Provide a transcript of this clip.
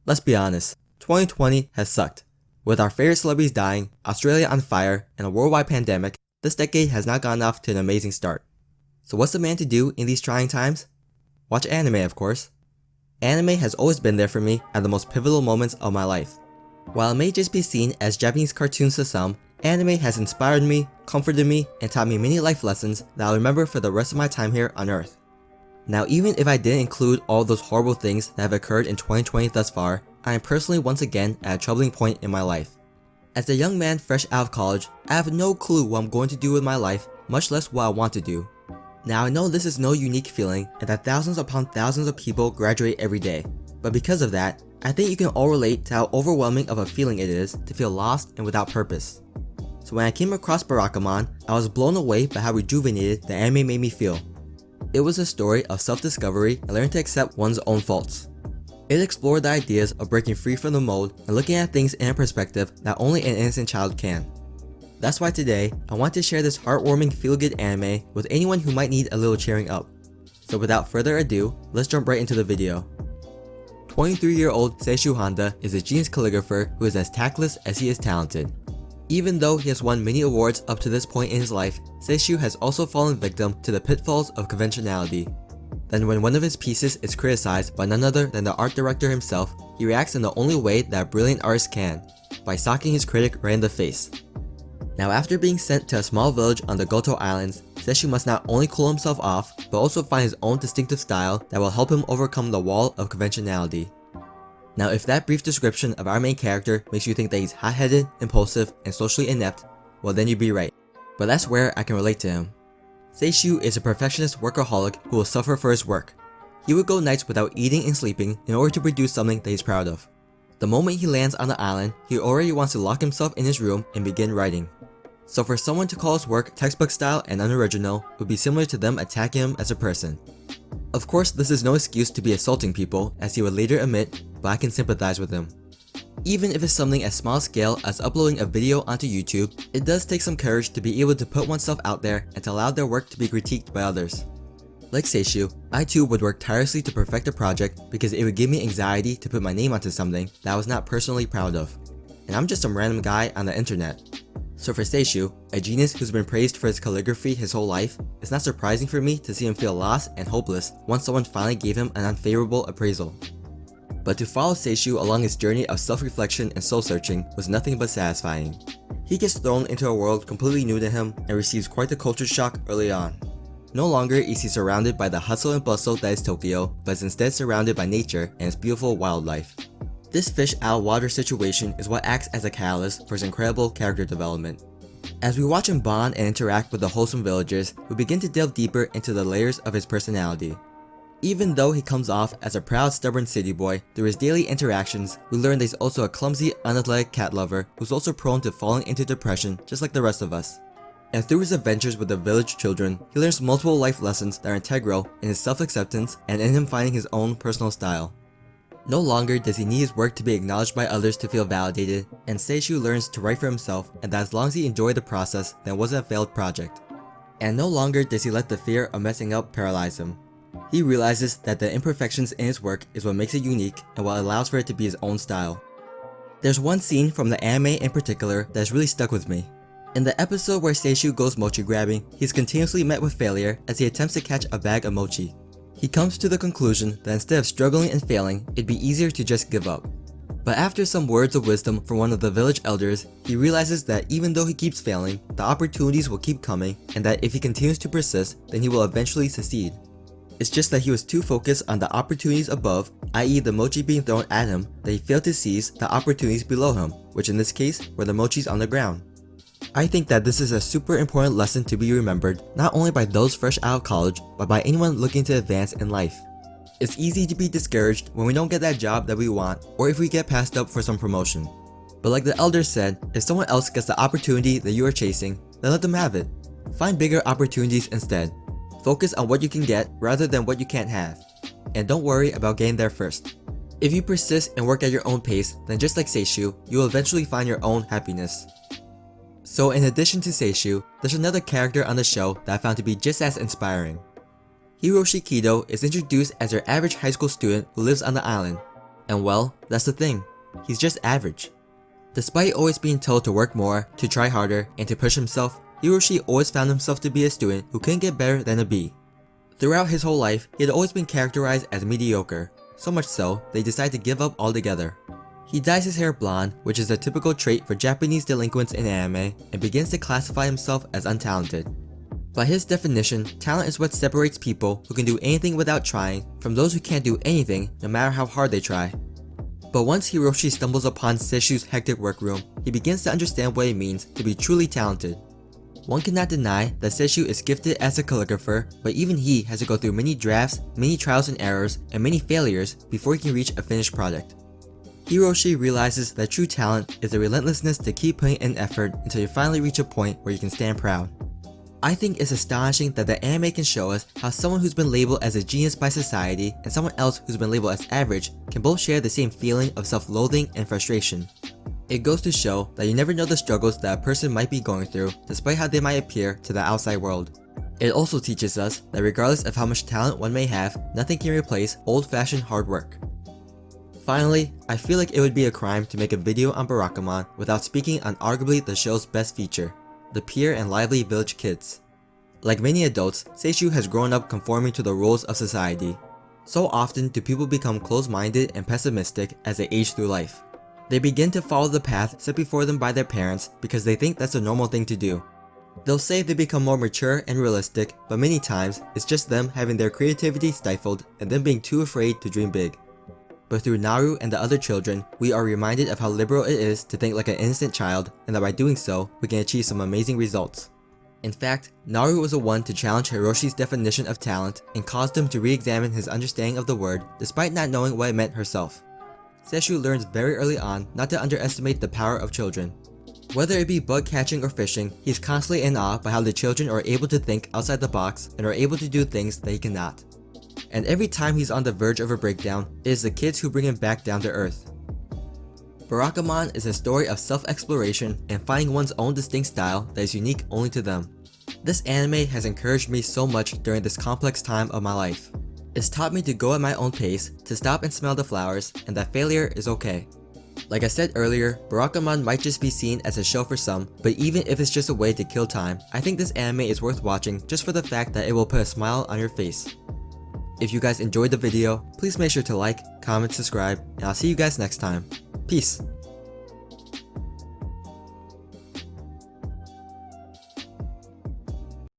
Let's be honest, 2020 has sucked. With our favorite celebrities dying, Australia on fire, and a worldwide pandemic, this decade has not gotten off to an amazing start. So what's the man to do in these trying times? Watch anime, of course. Anime has always been there for me at the most pivotal moments of my life. While it may just be seen as Japanese cartoons to some, anime has inspired me, comforted me, and taught me many life lessons that I'll remember for the rest of my time here on Earth. Now, even if I didn't include all those horrible things that have occurred in 2020 thus far, I am personally once again at a troubling point in my life. As a young man fresh out of college, I have no clue what I'm going to do with my life, much less what I want to do. Now, I know this is no unique feeling and that thousands upon thousands of people graduate every day, but because of that, I think you can all relate to how overwhelming of a feeling it is to feel lost and without purpose. So when I came across Barakamon, I was blown away by how rejuvenated the anime made me feel. It was a story of self-discovery and learning to accept one's own faults. It explored the ideas of breaking free from the mold and looking at things in a perspective that only an innocent child can. That's why today, I want to share this heartwarming feel-good anime with anyone who might need a little cheering up. So without further ado, let's jump right into the video. 23-year-old Seishu Handa is a genius calligrapher who is as tactless as he is talented. Even though he has won many awards up to this point in his life, Seishu has also fallen victim to the pitfalls of conventionality. Then when one of his pieces is criticized by none other than the art director himself, he reacts in the only way that a brilliant artist can, by socking his critic right in the face. Now, after being sent to a small village on the Goto Islands, Seishu must not only cool himself off, but also find his own distinctive style that will help him overcome the wall of conventionality. Now, if that brief description of our main character makes you think that he's hot-headed, impulsive, and socially inept, well then you'd be right. But that's where I can relate to him. Seishu is a perfectionist workaholic who will suffer for his work. He would go nights without eating and sleeping in order to produce something that he's proud of. The moment he lands on the island, he already wants to lock himself in his room and begin writing. So for someone to call his work textbook style and unoriginal would be similar to them attacking him as a person. Of course, this is no excuse to be assaulting people, as he would later admit, but I can sympathize with him. Even if it's something as small scale as uploading a video onto YouTube, it does take some courage to be able to put oneself out there and to allow their work to be critiqued by others. Like Seishu, I too would work tirelessly to perfect a project because it would give me anxiety to put my name onto something that I was not personally proud of. And I'm just some random guy on the internet. So for Seishu, a genius who's been praised for his calligraphy his whole life, it's not surprising for me to see him feel lost and hopeless once someone finally gave him an unfavorable appraisal. But to follow Seishu along his journey of self-reflection and soul-searching was nothing but satisfying. He gets thrown into a world completely new to him and receives quite the culture shock early on. No longer is he surrounded by the hustle and bustle that is Tokyo, but is instead surrounded by nature and its beautiful wildlife. This fish out of water situation is what acts as a catalyst for his incredible character development. As we watch him bond and interact with the wholesome villagers, we begin to delve deeper into the layers of his personality. Even though he comes off as a proud, stubborn city boy, through his daily interactions, we learn that he's also a clumsy, unathletic cat lover who's also prone to falling into depression just like the rest of us. And through his adventures with the village children, he learns multiple life lessons that are integral in his self-acceptance and in him finding his own personal style. No longer does he need his work to be acknowledged by others to feel validated, and Seishu learns to write for himself and that as long as he enjoyed the process, then it wasn't a failed project. And no longer does he let the fear of messing up paralyze him. He realizes that the imperfections in his work is what makes it unique and what allows for it to be his own style. There's one scene from the anime in particular that has really stuck with me. In the episode where Seishu goes mochi grabbing, he's continuously met with failure as he attempts to catch a bag of mochi. He comes to the conclusion that instead of struggling and failing, it'd be easier to just give up. But after some words of wisdom from one of the village elders, he realizes that even though he keeps failing, the opportunities will keep coming and that if he continues to persist, then he will eventually succeed. It's just that he was too focused on the opportunities above, i.e. the mochi being thrown at him, that he failed to seize the opportunities below him, which in this case were the mochis on the ground. I think that this is a super important lesson to be remembered not only by those fresh out of college, but by anyone looking to advance in life. It's easy to be discouraged when we don't get that job that we want or if we get passed up for some promotion. But like the elders said, if someone else gets the opportunity that you are chasing, then let them have it. Find bigger opportunities instead. Focus on what you can get rather than what you can't have. And don't worry about getting there first. If you persist and work at your own pace, then just like Seishu, you will eventually find your own happiness. So in addition to Seishu, there's another character on the show that I found to be just as inspiring. Hero Chiquito is introduced as your average high school student who lives on the island. And well, that's the thing. He's just average. Despite always being told to work more, to try harder, and to push himself, Hiroshi always found himself to be a student who couldn't get better than a B. Throughout his whole life, he had always been characterized as mediocre, so much so they decided to give up altogether. He dyes his hair blonde, which is a typical trait for Japanese delinquents in anime, and begins to classify himself as untalented. By his definition, talent is what separates people who can do anything without trying from those who can't do anything no matter how hard they try. But once Hiroshi stumbles upon Seishu's hectic workroom, he begins to understand what it means to be truly talented. One cannot deny that Seishu is gifted as a calligrapher, but even he has to go through many drafts, many trials and errors, and many failures before he can reach a finished product. Hiroshi realizes that true talent is the relentlessness to keep putting in effort until you finally reach a point where you can stand proud. I think it's astonishing that the anime can show us how someone who's been labeled as a genius by society and someone else who's been labeled as average can both share the same feeling of self-loathing and frustration. It goes to show that you never know the struggles that a person might be going through despite how they might appear to the outside world. It also teaches us that regardless of how much talent one may have, nothing can replace old-fashioned hard work. Finally, I feel like it would be a crime to make a video on Barakamon without speaking on arguably the show's best feature, the Pier and lively village kids. Like many adults, Seishu has grown up conforming to the rules of society. So often do people become closed-minded and pessimistic as they age through life. They begin to follow the path set before them by their parents because they think that's a normal thing to do. They'll say they become more mature and realistic, but many times it's just them having their creativity stifled and them being too afraid to dream big. But through Naru and the other children, we are reminded of how liberal it is to think like an innocent child, and that by doing so, we can achieve some amazing results. In fact, Naru was the one to challenge Hiroshi's definition of talent and caused him to re-examine his understanding of the word despite not knowing what it meant herself. Seishu learns very early on not to underestimate the power of children. Whether it be bug catching or fishing, he's constantly in awe by how the children are able to think outside the box and are able to do things that he cannot. And every time he's on the verge of a breakdown, it is the kids who bring him back down to earth. Barakamon is a story of self-exploration and finding one's own distinct style that is unique only to them. This anime has encouraged me so much during this complex time of my life. It's taught me to go at my own pace, to stop and smell the flowers, and that failure is okay. Like I said earlier, Barakamon might just be seen as a show for some, but even if it's just a way to kill time, I think this anime is worth watching just for the fact that it will put a smile on your face. If you guys enjoyed the video, please make sure to like, comment, subscribe, and I'll see you guys next time. Peace!